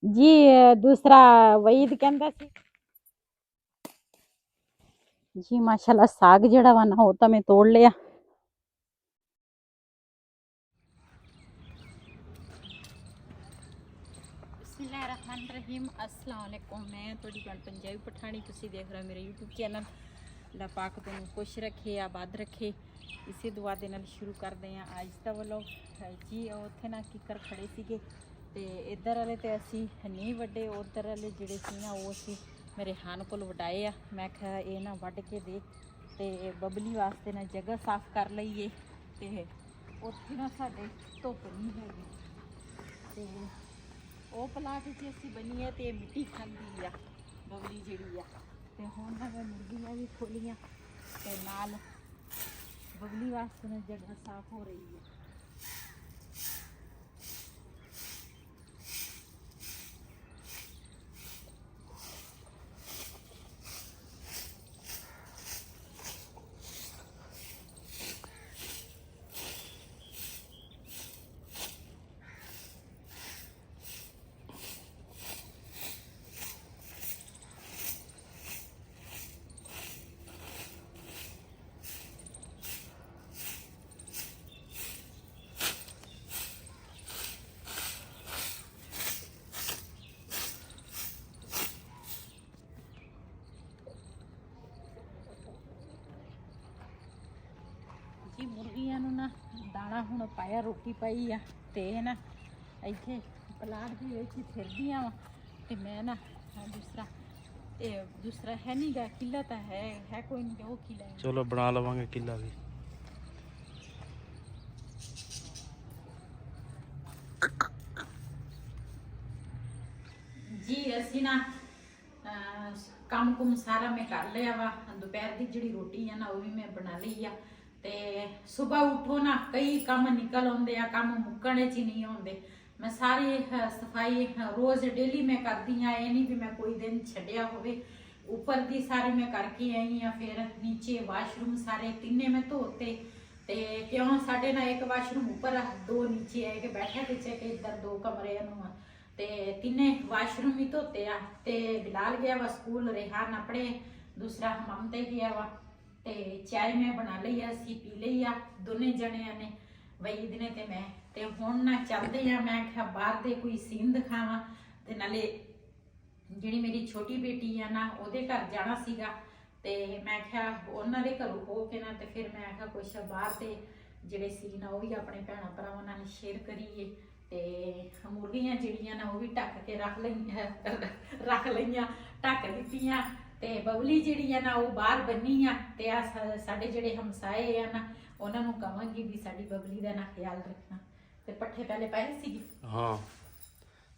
जी दूसरा वहीद कहंदा सी जी माशाल्लाह साग जेड़ा वा ना वो तो मैं तोड़ लिया। बिस्मिल्लाहिर्रहमानिर्रहीम अस्सलाम वालेकुम। मैं थोड़ी पंजाबी पठानी, तुसी देख रहे हो मेरे यूट्यूब चैनल। अल्लाह पाक तुहानू खुश रखे, आबाद रखे, इसी दुआ दे नाल शुरू करते हैं अज का व्लॉग जी। उत्थे ना किकर खड़े सीगे ते इधर वाले तो असी नहीं वड्डे, उधर वाले जिहड़े सी ना वो असी मेरे हान कोल वडाए आ। मैं कहा ये ना वड्ड के दे ते बबली वास्ते ना जगह साफ कर लईए ते उत्थे ना साडे धुप नहीं हैगी ते ਉਹ ਪਲਾਟ 'ਚ ਅਸੀਂ ਬਣੀ ਹੈ ਤੇ ਮਿੱਟੀ ਖਾਂਦੀ ਆ ਬਬਲੀ ਜਿਹੜੀ ਆ। ਤੇ ਹੁਣ ਨਾ ਮੈਂ ਮੁਰਗੀਆਂ ਵੀ ਖੋਲੀਆਂ ਤੇ ਨਾਲ ਬਬਲੀ ਵਾਸਤੇ ਨਾ ਜਗ੍ਹਾ ਸਾਫ਼ ਹੋ ਰਹੀ ਹੈ। जी मुर्गियां नूं ना दाना हुण पाया, रोटी पाई आ ते ना इत्थे पलाट दे विच फिरदियां वा ते मैं ना दूसरा है नहीं गा किला तो है कोई नहीं, वो किला है। चलो बना लवांगे किला भी। जी असी ना काम कुम सारा मैं कर लिया वा। दोपहर की जिहड़ी रोटी है ना वो भी मैं बना ली आ। ते सुबह उठो ना कई काम निकल आउंदे आ, काम मुक्कण च ही नहीं आउंदे। मैं सारी सफाई रोज डेली मैं करदी हाँ, ये नहीं भी मैं कोई दिन छड्डिया होवे। ऊपर दी सारी मैं करके आई हाँ, फिर नीचे वाशरूम सारे तिन्ने मैं धोते ते क्यों साढ़े ना एक वाशरूम ऊपर दो नीचे है कि बैठा किचे के इधर दो कमरे ते तिन्ने वाशरूम भी धोते आ। ते बिलाल गया वा स्कूल, रेहान अपने दूसरा हमाम ते गया वा ते चाय मैं बना ली आ, असी पी ली आ दोने जणिया ने, वईद ने ते मैं। ते हुण ना चलदे आ, मैं आख्या बाहर दे कोई सीन दिखावां ते नाले जिहड़ी मेरी छोटी बेटी है ना ओहदे घर जाना सीगा ते मैं आख्या उन्हां दे घरों हो के ना ते फिर मैं आख्या कुछ बाहर दे जिहड़े सीन आ वो भी अपने भैणां भरावां नाल शेयर करिए। ते मुर्गियां जिहड़ियां ना वो भी ढक के रख लईयां ढक दित्तियां ते बबली जिहड़ी है ना वो बाहर बन्नी आ ते साडे जिहड़े हमसाए आ ना उन्हां नूं कहांगी भी साडी बबली दा ना ख्याल रखना। ते पट्ठे पहले पाए सी। हाँ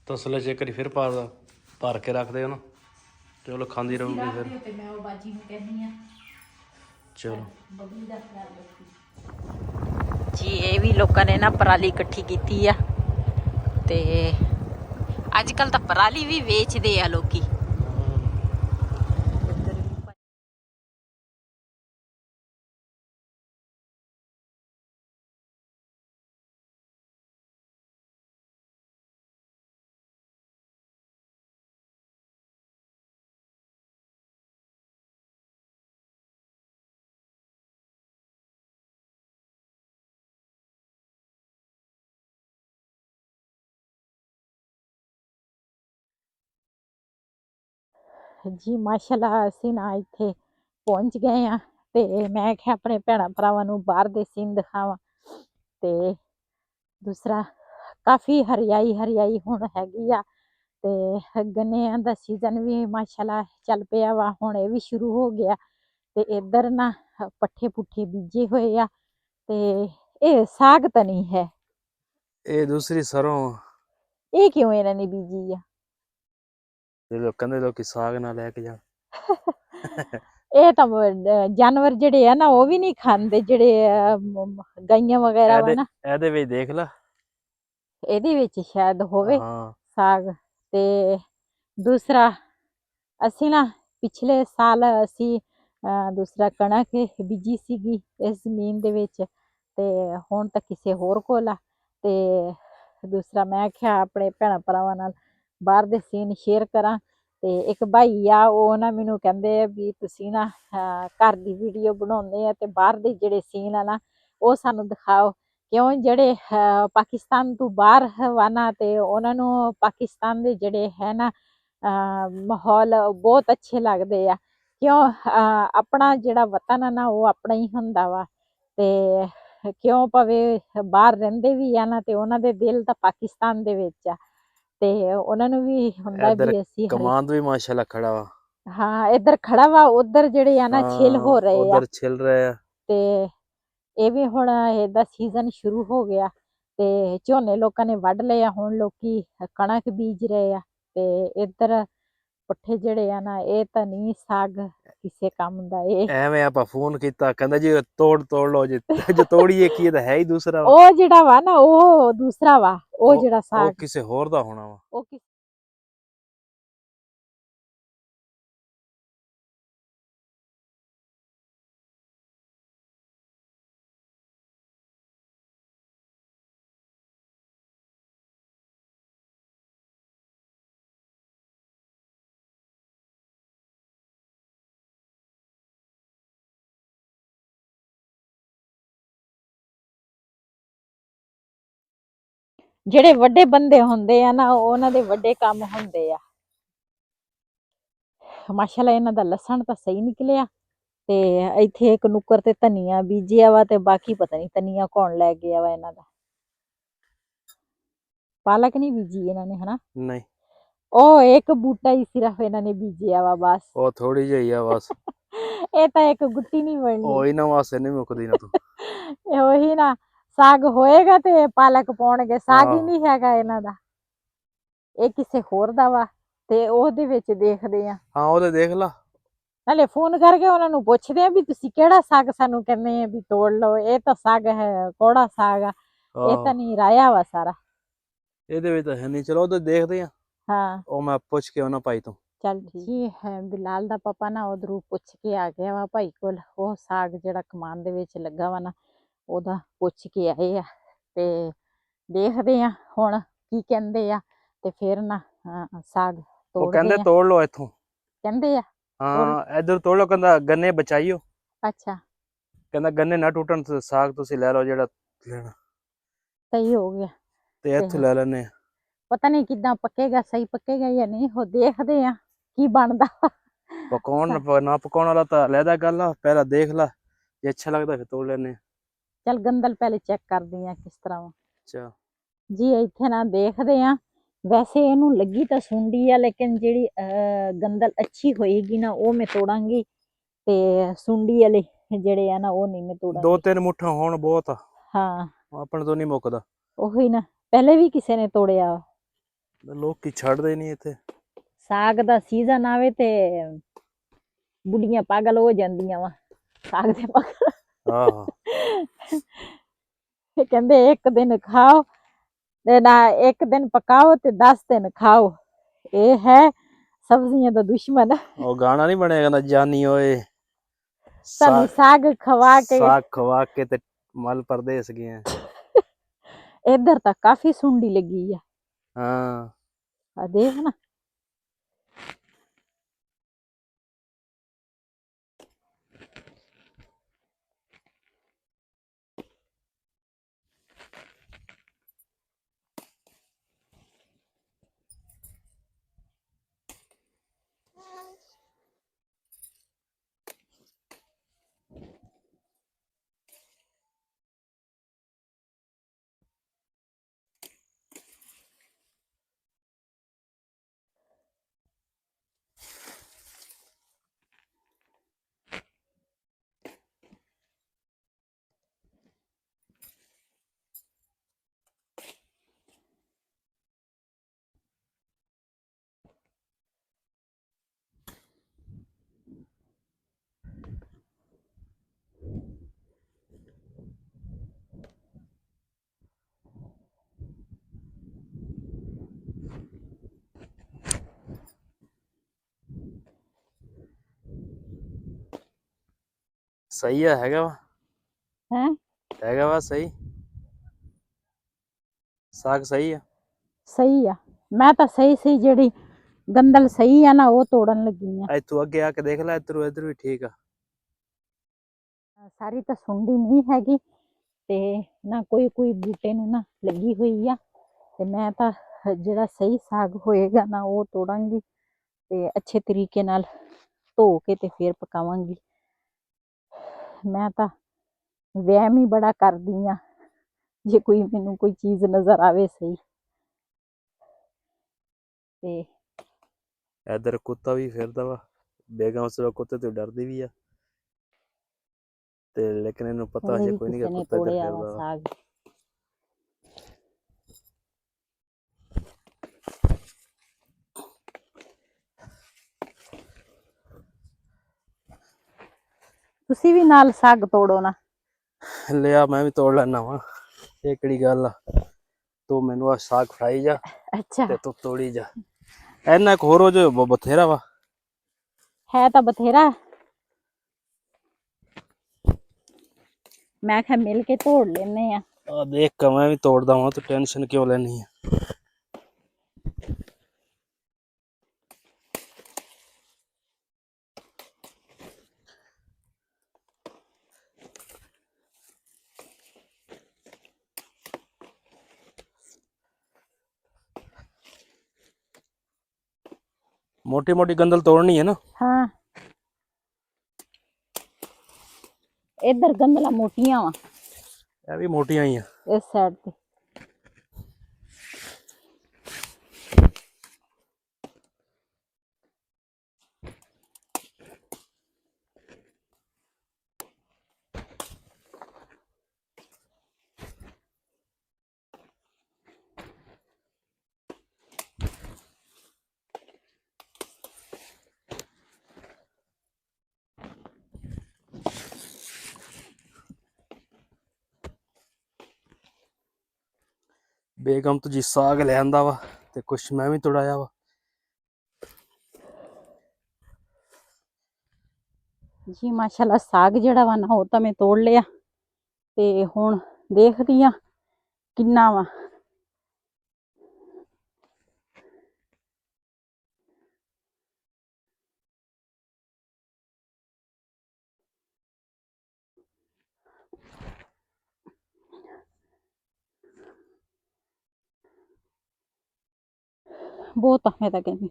तसले च एक फिर भर के रख दे ना, चलो खांदी रहूगी फिर। ते मैं वो बाजी नूं कहनी आ चलो बबली दा ख्याल रखी जी। ये भी लोगों ने ना पराली इकट्ठी की आ ते अजकल तो पराली भी वेचते आ लोग। जी माशाल्लाह असी ना इत्थे पहुंच गए हैं ते मैं क्या अपने भैणा भरावां नूं बाहर दे सीन दिखावां ते दूसरा काफ़ी हरियाई हुण हैगी आ ते गन्नेआं दा सीजन भी माशाल्लाह चल पिया वा, हुण ये भी शुरू हो गया ते इधर ना पट्ठे पुट्ठे बीजे हुए आ ते ये साग तो नहीं है, ये दूसरी सरों ये क्यों इन्हां ने बीजी आ? कहंदे लोग साग ना लेके जा। ਇਹ ਤਾਂ ਜਾਨਵਰ ਜਿਹੜੇ ਆ ਨਾ ਉਹ ਵੀ ਨਹੀਂ ਖਾਂਦੇ, ਜਿਹੜੇ ਗਾਈਆਂ ਵਗੈਰਾ ਵਾ ਨਾ ਇਹਦੇ ਵਿੱਚ ਦੇਖ ਲਾ, ਇਹਦੇ ਵਿੱਚ ਸ਼ਾਇਦ ਹੋਵੇ ਹਾਂ ਸਾਗ। ਤੇ ਦੂਸਰਾ ਅਸੀਂ ਨਾ ਪਿਛਲੇ ਸਾਲ ਅਸੀਂ ਦੂਸਰਾ ਕਣਕ ਬੀਜੀ ਸੀਗੀ ਇਸ ਜ਼ਮੀਨ ਦੇ ਵਿੱਚ ਤੇ ਹੁਣ ਤਾਂ ਕਿਸੇ ਹੋਰ ਕੋਲ ਆ ਤੇ ਦੂਸਰਾ ਮੈਂ ਕਿਹਾ ਆਪਣੇ ਭੈਣਾਂ ਭਰਾਵਾਂ ਨਾਲ ਬਾਹਰ ਦੇ ਸੀਨ ਸ਼ੇਅਰ ਕਰਾਂ। ਤੇ ਇੱਕ ਭਾਈ ਆ ਉਹ ਨਾ ਮੈਨੂੰ ਕਹਿੰਦੇ ਆ ਵੀ ਤੁਸੀਂ ਨਾ ਘਰ ਦੀ ਵੀਡੀਓ ਬਣਾਉਂਦੇ ਆ ਤੇ ਬਾਹਰ ਦੇ ਜਿਹੜੇ ਸੀਨ ਆ ਨਾ ਉਹ ਸਾਨੂੰ ਦਿਖਾਓ, ਕਿਉਂ ਜਿਹੜੇ ਪਾਕਿਸਤਾਨ ਤੋਂ ਬਾਹਰ ਵਾ ਨਾ ਤੇ ਉਹਨਾਂ ਨੂੰ ਪਾਕਿਸਤਾਨ ਦੇ ਜਿਹੜੇ ਹੈ ਨਾ ਮਾਹੌਲ ਬਹੁਤ ਅੱਛੇ ਲੱਗਦੇ ਆ। ਕਿਉਂ ਆਪਣਾ ਜਿਹੜਾ ਵਤਨ ਆ ਨਾ ਉਹ ਆਪਣਾ ਹੀ ਹੁੰਦਾ ਵਾ, ਤੇ ਕਿਉਂ ਭਾਵੇਂ ਬਾਹਰ ਰਹਿੰਦੇ ਵੀ ਆ ਨਾ ਤੇ ਉਹਨਾਂ ਦੇ ਦਿਲ ਤਾਂ ਪਾਕਿਸਤਾਨ ਦੇ ਵਿੱਚ ਆ, ਤੇ ਉਹਨਾਂ ਨੂੰ ਵੀ ਹੁੰਦਾ ਇੱਧਰ ਵੀ ਅਸੀਂ ਕਮਾਂਦ ਵੀ ਮਾਸ਼ਾਅੱਲਾ ਖੜਾ ਵਾ। ਹਾਂ ਇੱਧਰ ਖੜਾ ਵਾ, ਉਧਰ ਜਿਹੜੇ ਆ ਨਾ ਛਿਲ ਹੋ ਰਹੇ ਆ, ਉਧਰ ਛਿਲ ਰਹੇ ਆ। ਤੇ ਇਹ ਵੀ ਹੁਣ ਇਹਦਾ ਸੀਜ਼ਨ ਸ਼ੁਰੂ ਹੋ ਗਿਆ ਤੇ ਝੋਨੇ ਲੋਕਾਂ ਨੇ ਵੱਢ ਲਏ ਆ, ਹੁਣ ਲੋਕੀ ਕਣਕ ਬੀਜ ਰਹੇ ਆ। ਤੇ ਇੱਧਰ ਪੱਠੇ ਜਿਹੜੇ ਆ ਨਾ ਇਹ ਤਾਂ ਨਹੀਂ ਸਾਗ ਕਿਸੇ ਕੰਮ ਦਾ ਇਹ। ਐਵੇਂ ਆਪਾਂ ਫੋਨ ਕੀਤਾ ਕਹਿੰਦਾ ਜੀ ਤੋੜ ਲਓ ਜੀ, ਜੋ ਤੋੜੀਏ ਕੀ, ਇਹ ਤਾਂ ਹੈ ਹੀ ਦੂਸਰਾ ਵਾ। ਉਹ ਜਿਹੜਾ ਵਾ ਨਾ ਉਹ ਦੂਸਰਾ ਵਾ, ਉਹ ਜਿਹੜਾ ਉਹ ਸਾਗ ਕਿਸੇ ਹੋਰ ਦਾ ਹੋਣਾ ਵਾ। ਉਹ ਜਿਹੜੇ ਵੱਡੇ ਬੰਦੇ ਹੁੰਦੇ ਆ ਨਾ ਉਹਨਾਂ ਦੇ ਵੱਡੇ ਕੰਮ ਹੁੰਦੇ ਆ। ਮਾਸ਼ਾਅੱਲਾ ਇਹਨਾਂ ਦਾ ਲਸਣ ਤਾਂ ਸਹੀ ਨਿਕਲਿਆ, ਤੇ ਇੱਥੇ ਇੱਕ ਨੁੱਕਰ ਤੇ ਧਨੀਆ ਬੀਜਿਆ ਵਾ, ਤੇ ਬਾਕੀ ਪਤਾ ਨਹੀਂ ਧਨੀਆ ਕੌਣ ਲੈ ਗਿਆ ਵਾ ਇਹਨਾਂ ਦਾ। ਪਾਲਕ ਨਹੀਂ ਬੀਜੀ ਇਹਨਾਂ ਨੇ ਹਨਾ? ਨਹੀਂ, ਉਹ ਇੱਕ ਬੂਟਾ ਹੀ ਸਿਰਫ ਇਹਨਾਂ ਨੇ ਬੀਜਿਆ ਵਾ ਬਸ। ਉਹ ਥੋੜੀ ਜਿਹੀ ਆ ਬਸ। ਇਹ ਤਾਂ ਇੱਕ ਗੁੱਟੀ ਨਹੀਂ ਬਣਨੀ। ਉਹ ਇਹਨਾਂ ਵਾਸਤੇ ਨਹੀਂ ਮੁੱਕਦੀ ਨਾ ਤੂੰ। ਉਹੀ ਨਾ, ਸਾਗ ਹੋਏਗਾ ਤੇ ਪਾਲਕ ਪਾਉਣਗੇ, ਸਾਗ ਹੀ ਆਹੋ। ਨਹੀਂ ਹੈਗਾ ਇਹਨਾਂ ਦਾ, ਇਹ ਕਿਸੇ ਹੋਰ ਦਾ ਵਾ। ਤੇ ਉਹਦੇ ਵਿੱਚ ਦੇਖਦੇ ਆ, ਹਾਂ ਉਹਦੇ ਦੇਖ ਲਾ। ਨਾਲੇ ਫੋਨ ਕਰਕੇ ਉਹਨਾਂ ਨੂੰ ਪੁੱਛਦੇ ਆ ਵੀ ਤੁਸੀਂ ਕਿਹੜਾ ਸਾਗ ਸਾਨੂੰ ਕਹਿੰਦੇ ਆ ਵੀ ਤੋੜ ਲਓ, ਇਹ ਤਾਂ ਸਾਗ ਹੈ ਕੋੜਾ ਸਾਗ ਆ, ਇਹ ਆਹੋ ਤਾਂ ਨਹੀਂ ਰਾਇਆ ਵਾ ਸਾਰਾ। ਇਹਦੇ ਵਿੱਚ ਤਾਂ ਹੈ ਨਹੀਂ। ਚਲੋ ਉਹਦੇ ਦੇਖਦੇ ਆ, ਹਾਂ ਉਹ ਮੈਂ ਪੁੱਛ ਕੇ ਉਹਨਾਂ ਭਾਈ ਤੋਂ। ਚੱਲ ਜੀ ਹੈ। ਬਿਲਾਲ ਦਾ ਪਾਪਾ ਨਾ ਉਧਰੋਂ ਪੁੱਛ ਕੇ ਆ ਗਿਆ ਵਾ ਭਾਈ ਕੋਲ, ਉਹ ਸਾਗ ਜਿਹੜਾ ਕਮਾਨ ਦੇ ਵਿੱਚ ਲੱਗਾ ਵਾ ਨਾ ਉਹਦਾ ਪੁੱਛ ਕੇ ਆਏ ਆ, ਤੇ ਦੇਖਦੇ ਆ ਹੁਣ ਕੀ ਕਹਿੰਦੇ ਆ, ਤੇ ਫਿਰ ਨਾ ਸਾਗ ਉਹ ਤੋੜਦੇ ਕਹਿੰਦੇ ਆ ਤੋੜ ਲਓ ਇੱਥੋਂ। ਕਹਿੰਦੇ ਆ। ਹਾਂ ਇੱਧਰ ਤੋੜ ਲਓ, ਕਹਿੰਦਾ ਗੰਨੇ ਬਚਾਈਓ, ਅੱਛਾ ਕਹਿੰਦਾ ਗੰਨੇ ਨਾ ਟੁੱਟਣ ਤੇ ਸਾਗ ਤੁਸੀਂ ਲੈ ਲਓ ਜਿਹੜਾ ਲੈਣਾ, ਸਹੀ ਹੋ ਗਿਆ। ਤੇ ਇੱਥੇ ਲੈ ਲੈਨੇ ਆ। ਪਤਾ ਨਹੀਂ ਕਿੱਦਾਂ ਪੱਕੇਗਾ, ਸਹੀ ਪੱਕੇਗਾ ਜਾਂ ਨਹੀਂ, ਉਹ ਦੇਖਦੇ ਆ ਕੀ ਬਣਦਾ। ਪਕਾਉਣ ਨਾ ਪਕਾਉਣ ਵਾਲਾ ਤਾਂ ਲੈਦਾ ਗੱਲ ਆ, ਪਹਿਲਾਂ ਦੇਖ ਲਾ ਜੇ ਅੱਛਾ ਲੱਗਦਾ ਫਿਰ ਤੋੜ ਲੈਨੇ ਆ। ਚੱਲ ਗੰਦਲ ਪਹਿਲੇ ਚੈੱਕ ਕਰਦੀ ਆ ਕਿਸ ਤਰ੍ਹਾਂ ਵਾ। ਅੱਛਾ ਜੀ ਇੱਥੇ ਨਾ ਦੇਖਦੇ ਆ, ਵੈਸੇ ਇਹਨੂੰ ਲੱਗੀ ਤਾਂ ਸੁੰਡੀ ਆ, ਲੇਕਿਨ ਜਿਹੜੀ ਗੰਦਲ ਅੱਛੀ ਹੋਏਗੀ ਨਾ ਉਹ ਮੈਂ ਤੋੜਾਂਗੀ, ਤੇ ਸੁੰਡੀ ਵਾਲੇ ਜਿਹੜੇ ਆ ਨਾ ਉਹ ਨਹੀਂ ਮੈਂ ਤੋੜਾਂਗੀ। 2-3 ਮੁੱਠਾਂ ਹੋਣ ਬਹੁਤ ਆ, ਹਾਂ ਆਪਣੇ ਤੋਂ ਨਹੀਂ ਮੁੱਕਦਾ। ਉਹੀ ਨਾ, ਪਹਿਲੇ ਵੀ ਕਿਸੇ ਨੇ ਤੋੜਿਆ ਵਾ। ਲੋਕੀ ਛੱਡਦੇ ਨਹੀਂ ਇੱਥੇ। ਸਾਗ ਦਾ ਸੀਜ਼ਨ ਆਵੇ ਤੇ ਬੁੱਢੀਆਂ ਪਾਗਲ ਹੋ ਜਾਂਦੀਆਂ ਵਾ ਸਾਗ ਦੇ ਪਾਗਲ। ਆਹੋ ਕਹਿੰਦੇ ਇੱਕ ਦਿਨ ਖਾਓ ਤੇ ਨਾ, ਇੱਕ ਦਿਨ ਪਕਾਓ ਤੇ 10 ਦਿਨ ਖਾਓ, ਇਹ ਹੈ ਸਬਜ਼ੀਆਂ ਦਾ ਦੁਸ਼ਮਣ। ਉਹ ਗਾਣਾ ਨਹੀਂ ਬਣਿਆ ਕਹਿੰਦਾ ਜਾਨੀ ਓਏ ਸਾਨੂੰ ਸਾਗ ਖਵਾ ਕੇ। ਸਾਗ ਖਵਾ ਕੇ ਤੇ ਮਲ ਪਰਦੇਸ ਗਏ। ਇੱਧਰ ਤਾਂ ਕਾਫੀ ਸੁੰਡੀ ਲੱਗੀ ਆ। ਹਾਂ ਆ ਦੇਖ ਨਾ, ਸਹੀ ਆ, ਹੈਗਾ ਵਾ ਹੈ ਹੈਗਾ ਵਾ ਸਹੀ। ਸਾਗ ਸਹੀ ਆ? ਸਹੀ ਆ। ਮੈਂ ਤਾਂ ਸਹੀ ਜਿਹੜੀ ਗੰਦਲ ਸਹੀ ਆ ਨਾ ਉਹ ਤੋੜਨ ਲੱਗੀ ਆ। ਇੱਥੋਂ ਅੱਗੇ ਆ ਕੇ ਦੇਖ ਲੈ, ਇੱਧਰ ਵੀ ਠੀਕ ਆ। ਸਾਰੀ ਤਾਂ ਸੁੰਡੀ ਨਹੀਂ ਹੈਗੀ ਤੇ ਨਾ ਕੋਈ ਬੂਟੇ ਨੂੰ ਨਾ ਲੱਗੀ ਹੋਈ ਆ। ਤੇ ਮੈਂ ਤਾਂ ਜਿਹੜਾ ਸਹੀ ਸਾਗ ਹੋਏਗਾ ਨਾ ਉਹ ਤੋੜਾਂਗੀ ਤੇ ਅੱਛੇ ਤਰੀਕੇ ਨਾਲ ਧੋ ਕੇ ਤੇ ਫਿਰ ਪਕਾਵਾਂਗੀ। ਮੈਂ ਤਾਂ ਵਹਿਮ ਹੀ ਬੜਾ ਕਰਦੀ ਆ, ਜੇ ਮੈਨੂੰ ਕੋਈ ਚੀਜ਼ ਨਜ਼ਰ ਆਵੇ ਸਹੀ। ਤੇ ਇੱਧਰ ਕੁੱਤਾ ਵੀ ਫਿਰਦਾ ਵਾ, ਬੇਗਮ ਉਸ ਕੁੱਤੇ ਤੋਂ ਡਰਦੀ ਵੀ ਆ ਤੇ ਲੇਕਿਨ ਇਹਨੂੰ ਪਤਾ ਹੁਣੇ ਹਜੇ ਵੀ ਕੋਈ ਨਹੀਂ ਕਿ ਕਿਸੇ ਨੇ ਕੁੱਤਾ ਇੱਧਰ ਤੋੜਿਆ ਵਾ ਫਿਰਦਾ ਵਾ। ਸਾਗ। ਤੁਸੀਂ ਵੀ ਨਾਲ ਸਾਗ ਤੋੜੋ ਨਾ। ਲਿਆ ਮੈਂ ਵੀ ਤੋੜ ਲੈਣਾ ਵਾ, ਇਹ ਕਿਹੜੀ ਗੱਲ ਆ। ਤੂੰ ਮੈਨੂੰ ਆ ਸਾਗ ਫੜਾਈ ਜਾ ਅੱਛਾ ਤੇ ਤੂੰ ਤੋੜੀ ਜਾ। ਇੰਨਾ ਕੁ ਹੋਰ ਹੋ ਜਾ ਬਥੇਰਾ ਵਾ। ਹੈ ਤਾਂ ਬਥੇਰਾ, ਮੈਂ ਕਿਹਾ ਮਿਲ ਕੇ ਤੋੜ ਲੈਨੇ ਆ। ਆ ਦੇਖ ਕੇ ਮੈਂ ਵੀ ਤੋੜਦਾ ਹਾਂ, ਤੂੰ ਟੈਨਸ਼ਨ ਕਿਉਂ ਲੈਣੀ ਆ। मोटी मोटी गंदल तोड़नी है ना? हाँ इधर गंदला मोटियां वा, ये भी मोटियां ही है इस साइड पे। बेगम तो जी साग ले आंदा वा ते कुछ मैं भी तोड़ाया वा। जी माशाल्लाह साग जड़ा वा ना वो तो मैं तोड़ लिया ते हुण देखदी आ किन्ना वा। बहुत मैं तो कहनी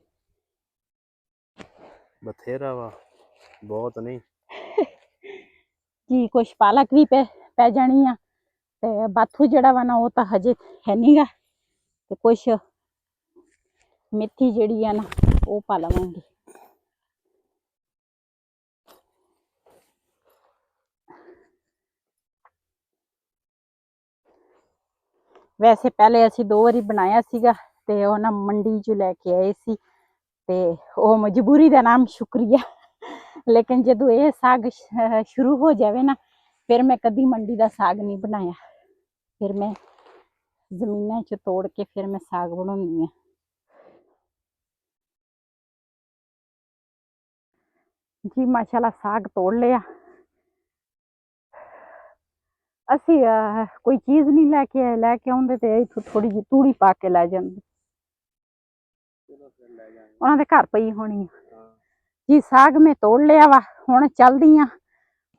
बथेरा वा, बहुत नहीं जी। कुछ पालक भी पै जानी आ ते बाथू जड़ा वा ना वो तो हजे है नी गा ते कुछ मेथी जड़ी है ना वो पा लवांगी। वैसे पहले असी 2 वारी बनाया सीगा ते वो ना मंडी चों लैके आए सी ते वो मजबूरी दा नाम शुक्रिया। लेकिन जदों ये साग शुरू हो जावे ना फिर मैं कदी मंडी दा साग नहीं बनाया। फिर मैं जमीनां च तोड़ के फिर मैं साग बनाउंदी आं। जी माशाल्लाह साग तोड़ लिया। असी कोई चीज़ नहीं लैके आउंदे ते इत्थों थोड़ी जी तूड़ी पा के लै जांदे। उन्हां दे घर पई होनी जी। साग मैं तोड़ लिया वा, हुण चलदी आं।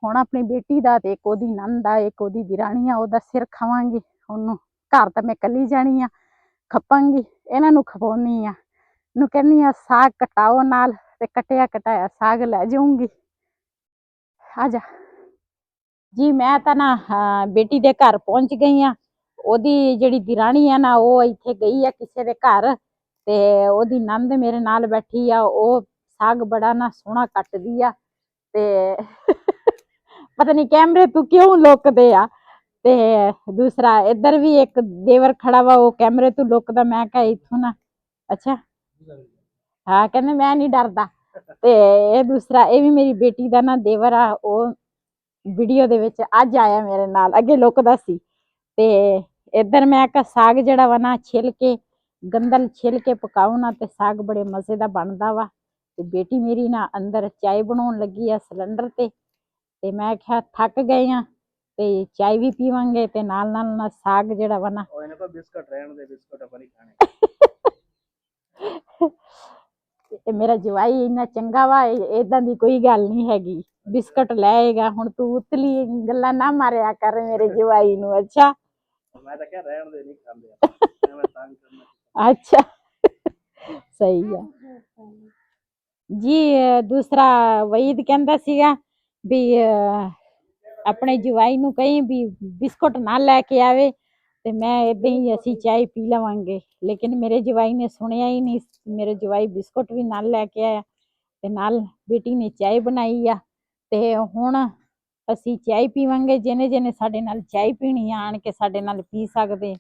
हुण अपनी बेटी दा ते इक ओदी नंद आ, इक ओदी दिराणी आ, ओदा सिर खावांगी। ओनू घर तां मैं कल्ली जानी आ, खप्पांगी इन्हां नू खवाउणी आ। नू कहनी आ साग कटाओ नाल ते कटिया कटाया साग लै जाऊंगी। आजा जी। मैं तां ना बेटी दे घर पहुंच गई आ। ओदी जेड़ी दिराणी आ ना वो इत्थे गई आ किसे दे घर ते ओदी नंद मेरे नाल बैठी आ। ओ साग बड़ा ना सोहना कटदी आ ते पता नहीं कैमरे तू क्यों लुकदे आ। ते दूसरा इधर भी एक देवर खड़ा वा, वो कैमरे तू लुकदा। मैं कहा इत्थों ना अच्छा हाँ कहंदे मैं नहीं डरदा। ते ये दूसरा ये भी मेरी बेटी दा ना देवर आ। ओ वीडियो दे विच अज आया मेरे नाल, अगे लुकदा सी। ते इधर मैं का साग जड़ा वा ना छिल के गंदल छिल के पकाऊ ना ते साग बड़े मजे दा बनदा वा। ते बेटी मेरी ना अंदर चाय बनाउण लगी आ सिलेंडर ते मैं आख्या थक गए आ ਤੇ ਚਾय ਵੀ ਪੀਵਾਂਗੇ ਤੇ ਨਾਲ ਨਾਲ ਨਾ ਸਾਗ ਜਿਹੜਾ ਵਾ ਨਾ ਉਹ ਇਹਨੇ ਕੋ ਬਿਸਕਟ ਰਹਿਣ ਦੇ, ਬਿਸਕਟ ਆਪਾਂ ਨਹੀਂ ਖਾਣੇ। ਤੇ ਮੇਰਾ ਜਵਾਈ ਇੰਨਾ ਚੰਗਾ ਵਾ, ਏਦਾਂ ਦੀ ਕੋਈ ਗੱਲ ਨਹੀਂ ਹੈਗੀ। ਬਿਸਕਟ ਲੈਏਗਾ। ਹੁਣ ਤੂੰ ਉਤਲੀ ਗੱਲਾਂ ਨਾ ਮਾਰਿਆ ਕਰ ਮੇਰੇ ਜਵਾਈ ਨੂੰ। ਅੱਛਾ ਮੈਂ ਤਾਂ ਕਿਹਾ ਰਹਿਣ ਦੇ, ਨਹੀਂ ਖਾਂਦੇ ਆਪਾਂ, ਮੈਂ ਤੰਗ ਕਰਨਾ। ਅੱਛਾ ਸਹੀ ਆ ਜੀ। ਦੂਸਰਾ ਵਹੀਦ ਕਹਿੰਦਾ ਸੀਗਾ ਵੀ ਆਪਣੇ ਜਵਾਈ ਨੂੰ ਕਹੀਂ ਵੀ ਬਿਸਕੁਟ ਨਾ ਲੈ ਕੇ ਆਵੇ ਤੇ ਮੈਂ ਏਦਾਂ ਹੀ ਅਸੀਂ ਚਾय ਪੀ ਲਵਾਂਗੇ। ਲੇਕਿਨ ਮੇਰੇ ਜਵਾਈ ਨੇ ਸੁਣਿਆ ਹੀ ਨਹੀਂ। ਮੇਰੇ ਜਵਾਈ ਬਿਸਕੁਟ ਵੀ ਨਾਲ ਲੈ ਕੇ ਆਇਆ ਤੇ ਨਾਲ ਬੇਟੀ ਨੇ ਚਾय ਬਣਾਈ ਆ ਤੇ ਹੁਣ ਅਸੀਂ ਚਾय ਪੀਵਾਂਗੇ। ਜਿਹਨੇ ਜਿਹਨੇ ਸਾਡੇ ਨਾਲ ਚਾय ਪੀਣੀ ਆ ਆਣ ਕੇ ਸਾਡੇ ਨਾਲ ਪੀ ਸਕਦੇ।